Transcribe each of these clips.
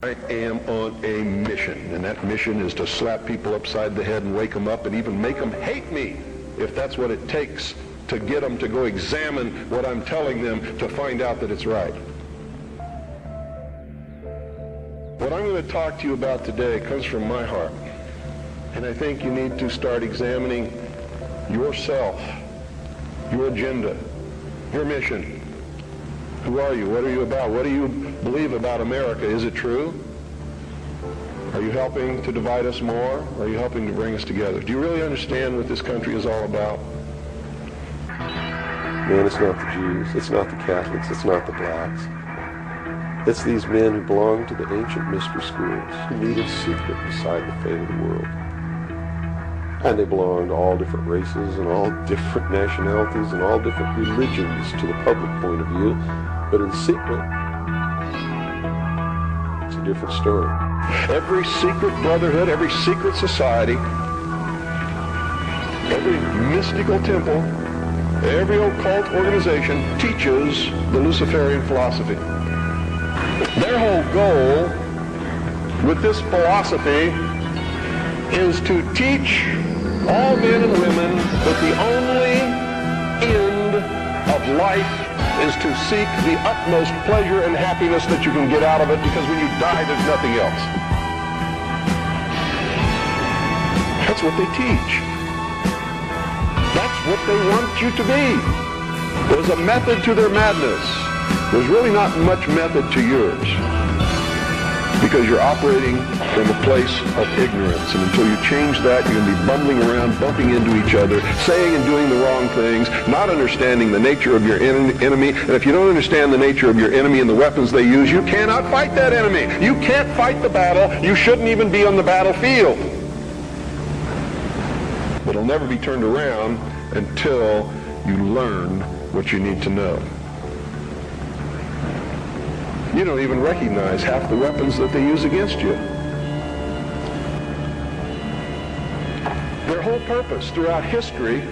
I am on a mission, and that mission is to slap people upside the head and wake them up and even make them hate me, if that's what it takes to get them to go examine what I'm telling them to find out that it's right. What I'm going to talk to you about today comes from my heart, and I think you need to start examining yourself, your agenda, your mission. Who are you? What are you about? What do you believe about America? Is it true? Are you helping to divide us more? Or are you helping to bring us together? Do you really understand what this country is all about? Man, it's not the Jews, it's not the Catholics, it's not the blacks. It's these men who belong to the ancient mystery schools, who meet in secret beside the fate of the world. And they belong to all different races and all different nationalities and all different religions to the public point of view. But in secret, it's a different story. Every secret brotherhood, every secret society, every mystical temple, every occult organization teaches the Luciferian philosophy. Their whole goal with this philosophy is to teach all men and women that the only end of life is to seek the utmost pleasure and happiness that you can get out of it, because when you die, there's nothing else. That's what they teach. That's what they want you to be. There's a method to their madness. There's really not much method to yours, because you're operating from a place of ignorance. And until you change that, you're going to be bumbling around, bumping into each other, saying and doing the wrong things, not understanding the nature of your enemy. And if you don't understand the nature of your enemy and the weapons they use, you cannot fight that enemy. You can't fight the battle. You shouldn't even be on the battlefield. But it'll never be turned around until you learn what you need to know. You don't even recognize half the weapons that they use against you. Their whole purpose throughout history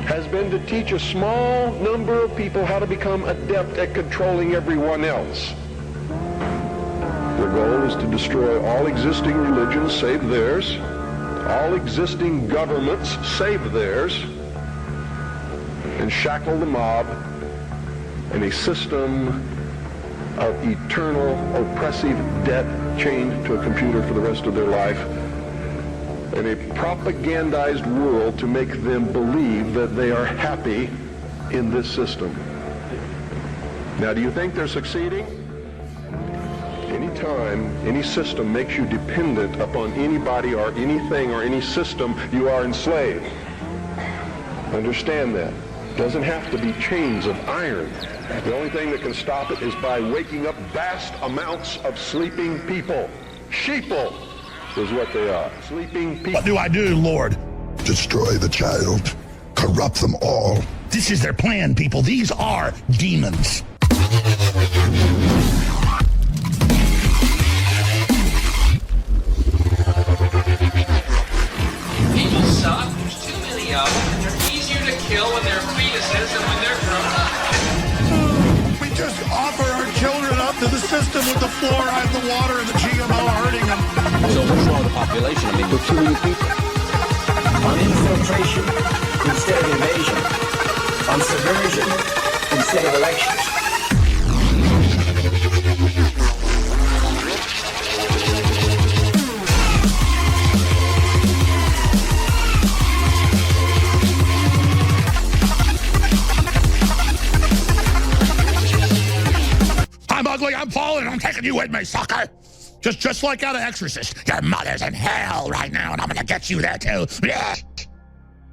has been to teach a small number of people how to become adept at controlling everyone else. Their goal is to destroy all existing religions save theirs, all existing governments save theirs, and shackle the mob in a system of eternal oppressive debt chained to a computer for the rest of their life, and a propagandized world to make them believe that they are happy in this system. Now, do you think they're succeeding? Anytime any system makes you dependent upon anybody or anything or any system, you are enslaved. Understand that. It doesn't have to be chains of iron. The only thing that can stop it is by waking up vast amounts of sleeping people. Sheeple is what they are. Sleeping people. What do I do, Lord? Destroy the child. Corrupt them all. This is their plan, people. These are demons. People suck. There's too many of them. They're easier to kill when they're fetuses than when they're grown up. We just offer our children up to the system with the fluoride, the water, and the GMO hurting them. So what's wrong with the population? I mean, we're too many people. On infiltration instead of invasion. On subversion instead of elections. I'm ugly, I'm falling, I'm taking you with me, sucker. Just like out of Exorcist. Your mother's in hell right now, and I'm gonna get you there too.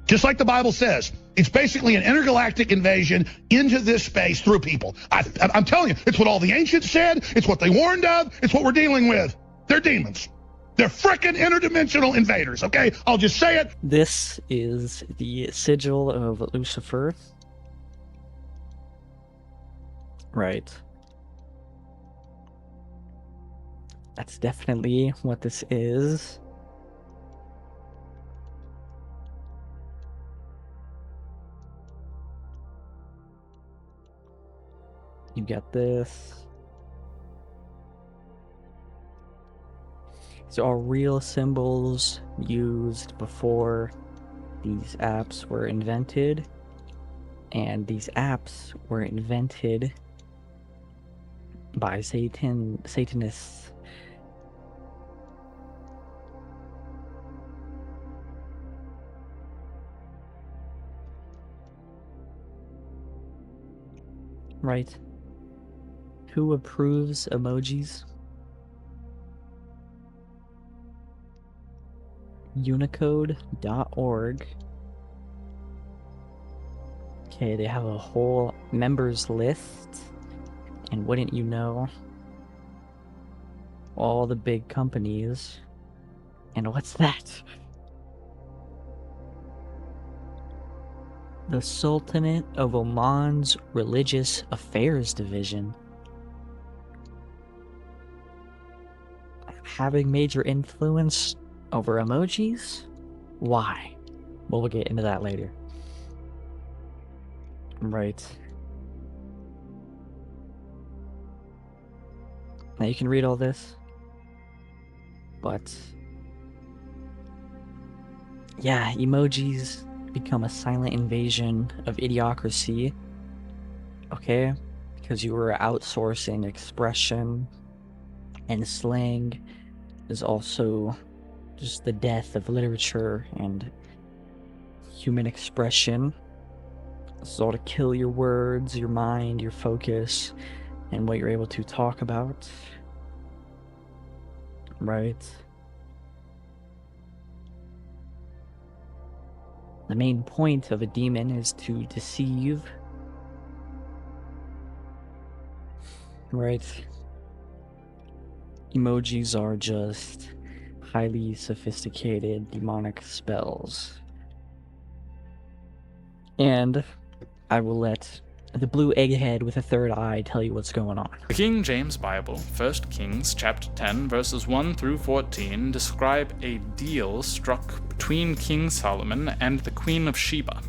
Just like the Bible says, it's basically an intergalactic invasion into this space through people. I'm telling you, it's what all the ancients said, it's what they warned of, it's what we're dealing with. They're demons. They're frickin' interdimensional invaders, okay? I'll just say it. This is the sigil of Lucifer. Right. That's definitely what this is. You get this. These are real symbols used before these apps were invented. And these apps were invented by Satanists. Right. Who approves emojis? Unicode.org. Okay, they have a whole members list, and wouldn't you know, all the big companies. And what's that? The Sultanate of Oman's Religious Affairs Division. Having major influence over emojis? Why? Well, we'll get into that later. Right. Now you can read all this, but yeah, emojis become a silent invasion of idiocracy, okay? Because you were outsourcing expression, and slang is also just the death of literature and human expression. This is all to kill your words, your mind, your focus, and what you're able to talk about. Right? The main point of a demon is to deceive. Right? Emojis are just highly sophisticated demonic spells. And I will let the blue egghead with a third eye tell you what's going on. The King James Bible, 1 Kings chapter 10, verses 1 through 14, describe a deal struck between King Solomon and the Queen of Sheba.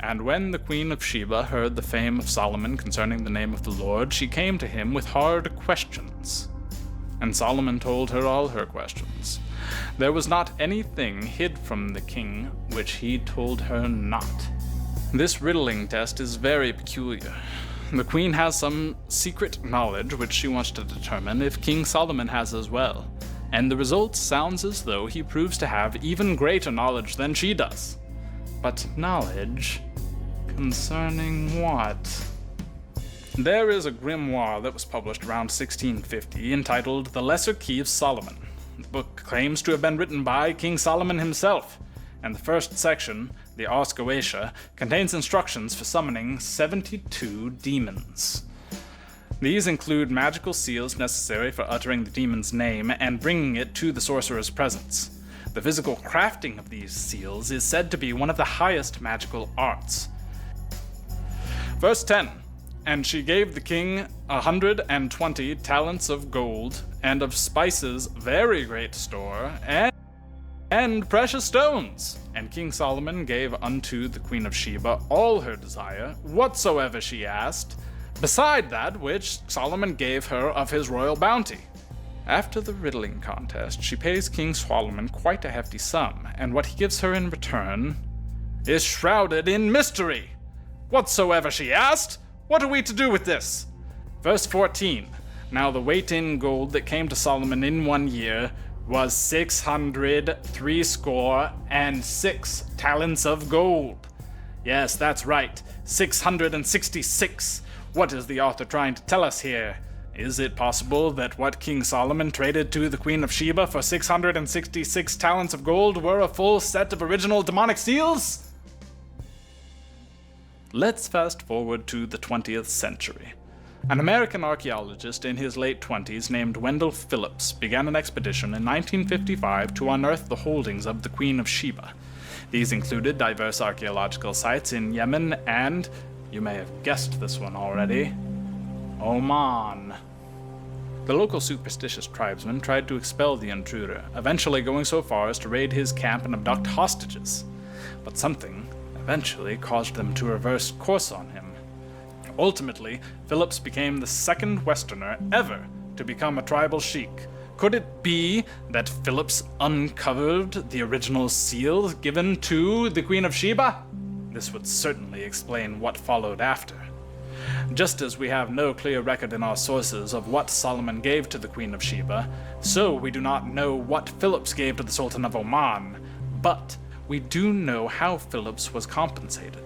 And when the Queen of Sheba heard the fame of Solomon concerning the name of the Lord, she came to him with hard questions. And Solomon told her all her questions. There was not anything hid from the king which he told her not. This riddling test is very peculiar. The queen has some secret knowledge which she wants to determine if King Solomon has as well, and the result sounds as though he proves to have even greater knowledge than she does. But knowledge concerning what? There is a grimoire that was published around 1650 entitled The Lesser Key of Solomon. The book claims to have been written by King Solomon himself, and the first section, the R Eicher, contains instructions for summoning 72 demons. These include magical seals necessary for uttering the demon's name and bringing it to the sorcerer's presence. The physical crafting of these seals is said to be one of the highest magical arts. Verse 10. And she gave the king 120 talents of gold, and of spices very great store, and precious stones. And King Solomon gave unto the Queen of Sheba all her desire, whatsoever she asked, beside that which Solomon gave her of his royal bounty. After the riddling contest, she pays King Solomon quite a hefty sum, and what he gives her in return is shrouded in mystery. Whatsoever she asked, what are we to do with this? Verse 14. Now the weight in gold that came to Solomon in 1 year was 666 talents of gold. Yes, that's right, 666. What is the author trying to tell us here? Is it possible that what King Solomon traded to the Queen of Sheba for 666 talents of gold were a full set of original demonic seals? Let's fast forward to the 20th century. An American archaeologist in his late 20s named Wendell Phillips began an expedition in 1955 to unearth the holdings of the Queen of Sheba. These included diverse archaeological sites in Yemen and, you may have guessed this one already, Oman. The local superstitious tribesmen tried to expel the intruder, eventually going so far as to raid his camp and abduct hostages. But something eventually caused them to reverse course on him. Ultimately, Phillips became the second Westerner ever to become a tribal sheik? Could it be that Phillips uncovered the original seals given to the Queen of Sheba? This would certainly explain what followed after. Just as we have no clear record in our sources of what Solomon gave to the Queen of Sheba, so we do not know what Phillips gave to the Sultan of Oman, but we do know how Phillips was compensated.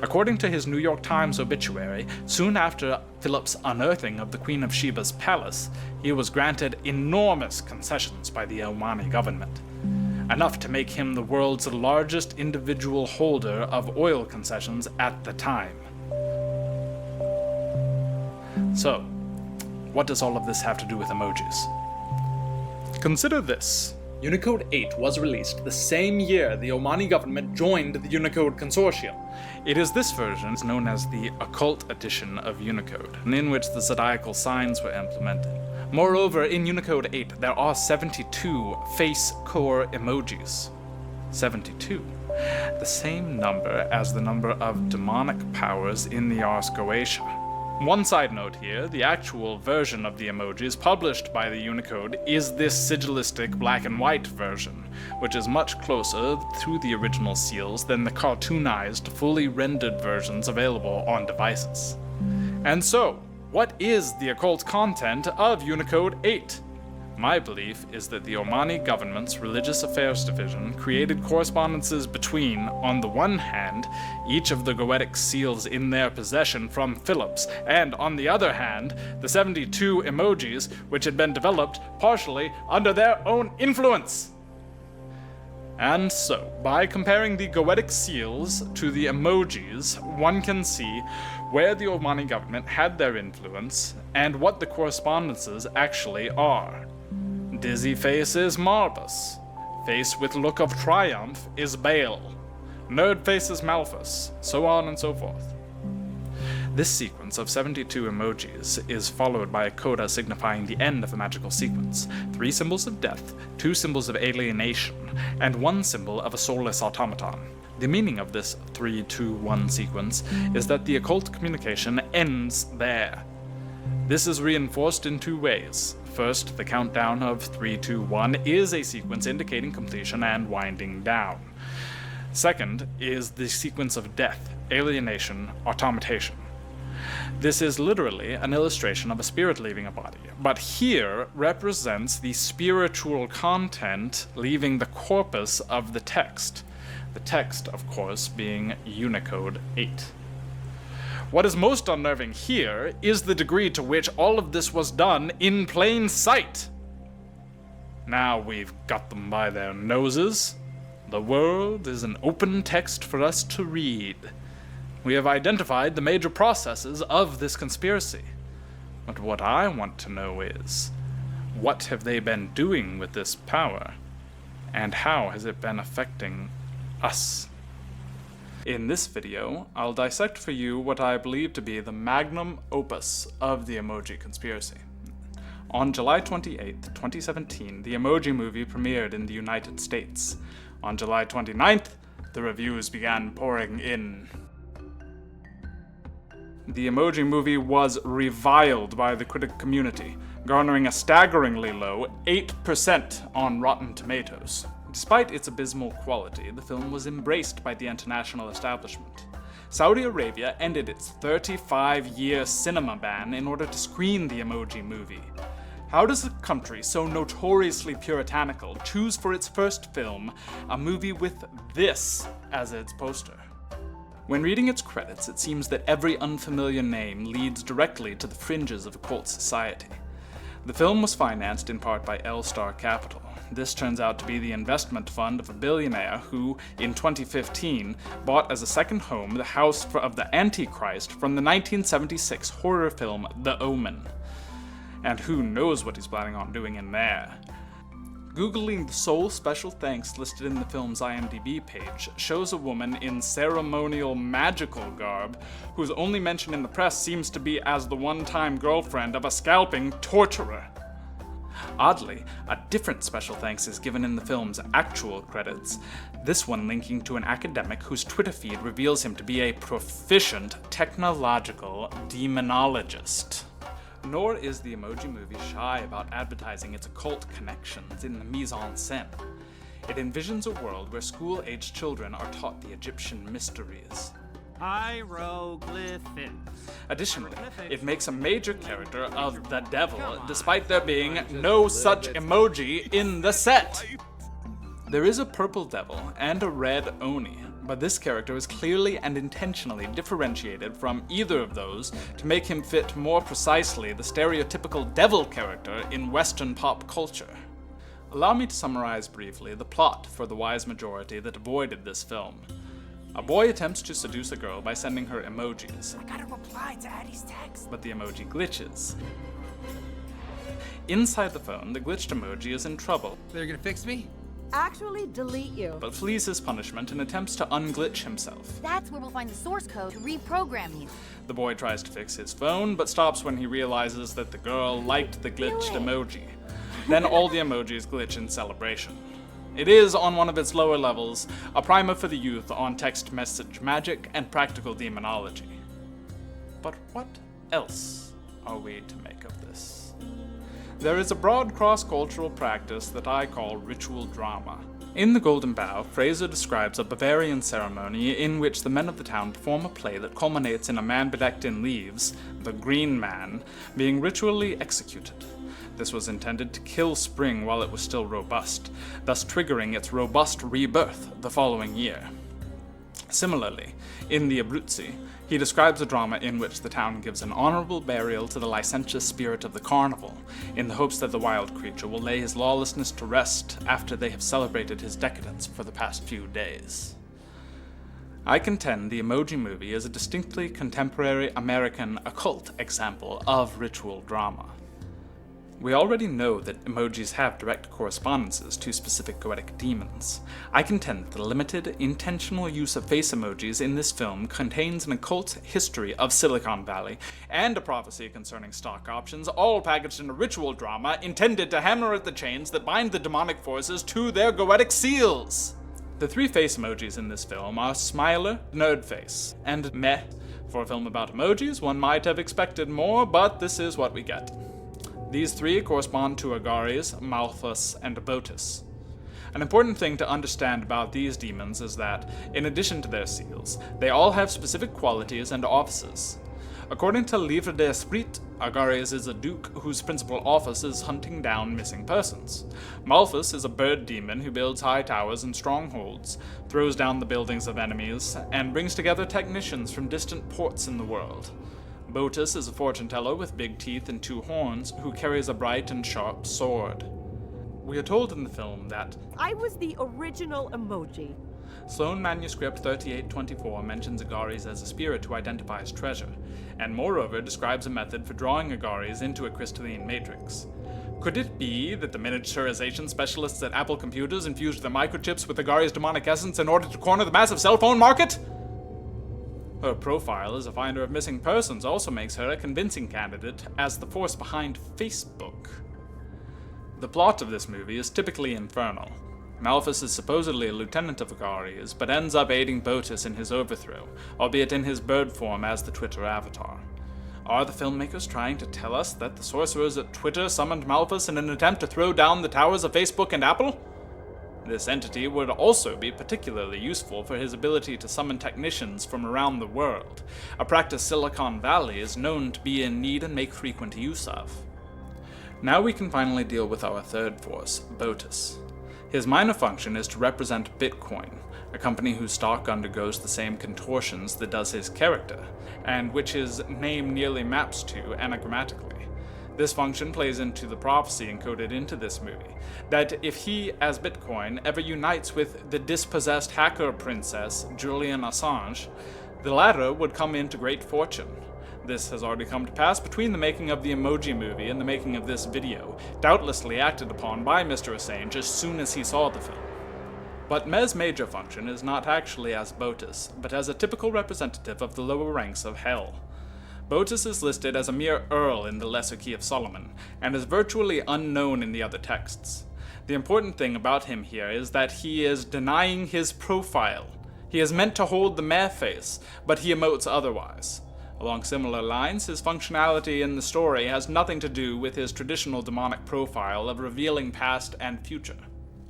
According to his New York Times obituary, soon after Philip's unearthing of the Queen of Sheba's palace, he was granted enormous concessions by the Omani government, enough to make him the world's largest individual holder of oil concessions at the time. So, what does all of this have to do with emojis? Consider this. Unicode 8 was released the same year the Omani government joined the Unicode Consortium. It is this version known as the occult edition of Unicode, and in which the zodiacal signs were implemented. Moreover, in Unicode 8, there are 72 face core emojis. 72. The same number as the number of demonic powers in the Ars Goetia. One side note here, the actual version of the emojis published by the Unicode is this sigillistic black and white version, which is much closer to the original seals than the cartoonized, fully rendered versions available on devices. And so, what is the occult content of Unicode 8? My belief is that the Omani government's Religious Affairs Division created correspondences between, on the one hand, each of the Goetic seals in their possession from Phillips, and on the other hand, the 72 emojis which had been developed partially under their own influence. And so, by comparing the Goetic seals to the emojis, one can see where the Omani government had their influence and what the correspondences actually are. Dizzy face is Marbus. Face with look of triumph is Baal. Nerd face is Malthus, so on and so forth. This sequence of 72 emojis is followed by a coda signifying the end of a magical sequence, 3 symbols of death, 2 symbols of alienation, and 1 symbol of a soulless automaton. The meaning of this 3-2-1 sequence is that the occult communication ends there. This is reinforced in 2 ways. First, the countdown of 3, 2, 1 is a sequence indicating completion and winding down. Second is the sequence of death, alienation, automatation. This is literally an illustration of a spirit leaving a body, but here represents the spiritual content leaving the corpus of the text. The text, of course, being Unicode 8. What is most unnerving here is the degree to which all of this was done in plain sight. Now we've got them by their noses. The world is an open text for us to read. We have identified the major processes of this conspiracy. But what I want to know is, what have they been doing with this power? And how has it been affecting us? In this video, I'll dissect for you what I believe to be the magnum opus of the emoji conspiracy. On July 28, 2017, the Emoji Movie premiered in the United States. On July 29th, the reviews began pouring in. The Emoji Movie was reviled by the critic community, garnering a staggeringly low 8% on Rotten Tomatoes. Despite its abysmal quality, the film was embraced by the international establishment. Saudi Arabia ended its 35-year cinema ban in order to screen the Emoji Movie. How does a country so notoriously puritanical choose for its first film a movie with this as its poster? When reading its credits, it seems that every unfamiliar name leads directly to the fringes of occult society. The film was financed in part by L-Star Capital. This turns out to be the investment fund of a billionaire who, in 2015, bought as a second home the house of the Antichrist from the 1976 horror film The Omen. And who knows what he's planning on doing in there. Googling the sole special thanks listed in the film's IMDb page shows a woman in ceremonial magical garb whose only mention in the press seems to be as the one-time girlfriend of a scalping torturer. Oddly, a different special thanks is given in the film's actual credits, this one linking to an academic whose Twitter feed reveals him to be a proficient technological demonologist. Nor is the Emoji Movie shy about advertising its occult connections in the mise-en-scène. It envisions a world where school-aged children are taught the Egyptian mysteries. Hieroglyphics. Additionally, it makes a major character of the devil, despite there being no such emoji in the set. There is a purple devil and a red Oni, but this character is clearly and intentionally differentiated from either of those to make him fit more precisely the stereotypical devil character in Western pop culture. Allow me to summarize briefly the plot for the wise majority that avoided this film. A boy attempts to seduce a girl by sending her emojis. I gotta reply to Addie's text. But the emoji glitches. Inside the phone, the glitched emoji is in trouble. They're gonna fix me? Actually, delete you. But flees his punishment and attempts to unglitch himself. That's where we'll find the source code to reprogram you. The boy tries to fix his phone, but stops when he realizes that the girl liked the glitched emoji. Then all the emojis glitch in celebration. It is, on one of its lower levels, a primer for the youth on text message magic and practical demonology. But what else are we to make of this? There is a broad cross-cultural practice that I call ritual drama. In The Golden Bough, Fraser describes a Bavarian ceremony in which the men of the town perform a play that culminates in a man bedecked in leaves, the Green Man, being ritually executed. This was intended to kill spring while it was still robust, thus triggering its robust rebirth the following year. Similarly, in the Abruzzi, he describes a drama in which the town gives an honorable burial to the licentious spirit of the carnival, in the hopes that the wild creature will lay his lawlessness to rest after they have celebrated his decadence for the past few days. I contend the Emoji Movie is a distinctly contemporary American occult example of ritual drama. We already know that emojis have direct correspondences to specific goetic demons. I contend that the limited, intentional use of face emojis in this film contains an occult history of Silicon Valley and a prophecy concerning stock options, all packaged in a ritual drama intended to hammer at the chains that bind the demonic forces to their goetic seals. The three face emojis in this film are Smiler, Nerdface, and Meh. For a film about emojis, one might have expected more, but this is what we get. These three correspond to Agares, Malthus, and Botus. An important thing to understand about these demons is that, in addition to their seals, they all have specific qualities and offices. According to Livre d'Esprit, Agares is a duke whose principal office is hunting down missing persons. Malthus is a bird demon who builds high towers and strongholds, throws down the buildings of enemies, and brings together technicians from distant ports in the world. Botus is a fortune teller with big teeth and two horns who carries a bright and sharp sword. We are told in the film that I was the original emoji. Sloan Manuscript 3824 mentions Agares as a spirit who identifies treasure, and moreover describes a method for drawing Agares into a crystalline matrix. Could it be that the miniaturization specialists at Apple Computers infused their microchips with Agares' demonic essence in order to corner the massive cell phone market? Her profile as a finder of missing persons also makes her a convincing candidate as the force behind Facebook. The plot of this movie is typically infernal. Malthus is supposedly a lieutenant of Agares, but ends up aiding Botus in his overthrow, albeit in his bird form as the Twitter avatar. Are the filmmakers trying to tell us that the sorcerers at Twitter summoned Malthus in an attempt to throw down the towers of Facebook and Apple? This entity would also be particularly useful for his ability to summon technicians from around the world, a practice Silicon Valley is known to be in need and make frequent use of. Now we can finally deal with our third force, Botus. His minor function is to represent Bitcoin, a company whose stock undergoes the same contortions that does his character, and which his name nearly maps to anagrammatically. This function plays into the prophecy encoded into this movie, that if he, as Bitcoin, ever unites with the dispossessed hacker princess, Julian Assange, the latter would come into great fortune. This has already come to pass between the making of the Emoji Movie and the making of this video, doubtlessly acted upon by Mr. Assange as soon as he saw the film. But Meh's major function is not actually as Botus, but as a typical representative of the lower ranks of hell. Botus is listed as a mere earl in the Lesser Key of Solomon, and is virtually unknown in the other texts. The important thing about him here is that he is denying his profile. He is meant to hold the Meh face, but he emotes otherwise. Along similar lines, his functionality in the story has nothing to do with his traditional demonic profile of revealing past and future.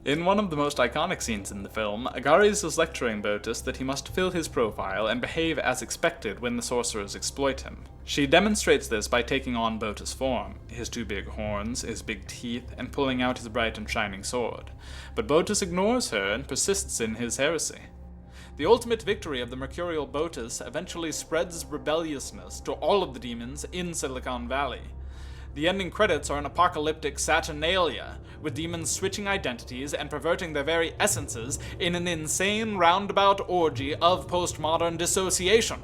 In one of the most iconic scenes in the film, Agares is lecturing Botus that he must fill his profile and behave as expected when the sorcerers exploit him. She demonstrates this by taking on Botus' form, his 2 big horns, his big teeth, and pulling out his bright and shining sword. But Botus ignores her and persists in his heresy. The ultimate victory of the mercurial Botus eventually spreads rebelliousness to all of the demons in Silicon Valley. The ending credits are an apocalyptic Saturnalia, with demons switching identities and perverting their very essences in an insane roundabout orgy of postmodern dissociation.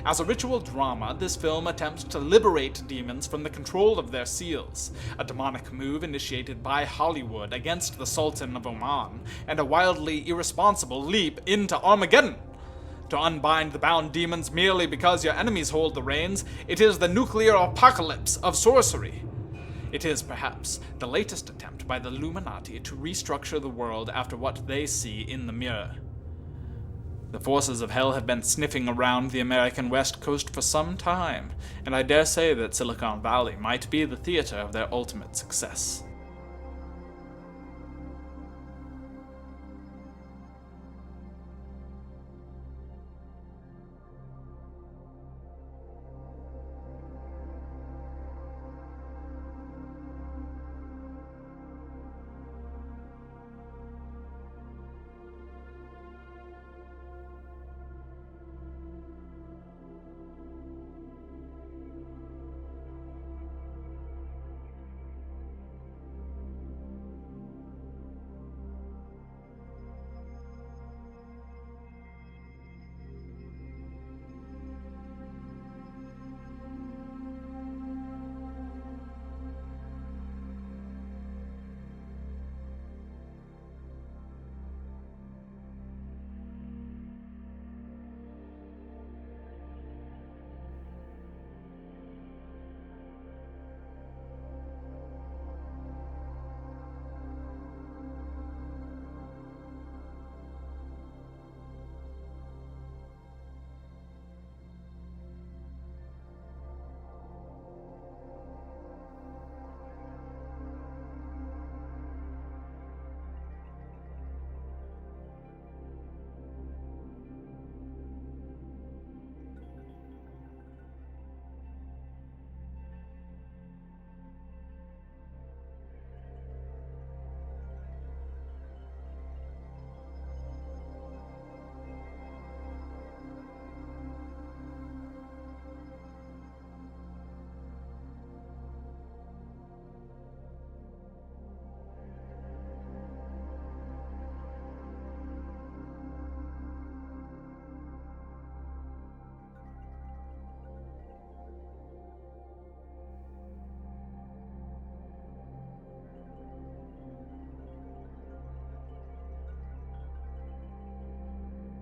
As a ritual drama, this film attempts to liberate demons from the control of their seals, a demonic move initiated by Hollywood against the Sultan of Oman, and a wildly irresponsible leap into Armageddon. To unbind the bound demons merely because your enemies hold the reins, it is the nuclear apocalypse of sorcery. It is, perhaps, the latest attempt by the Illuminati to restructure the world after what they see in the mirror. The forces of hell have been sniffing around the American West Coast for some time, and I dare say that Silicon Valley might be the theater of their ultimate success.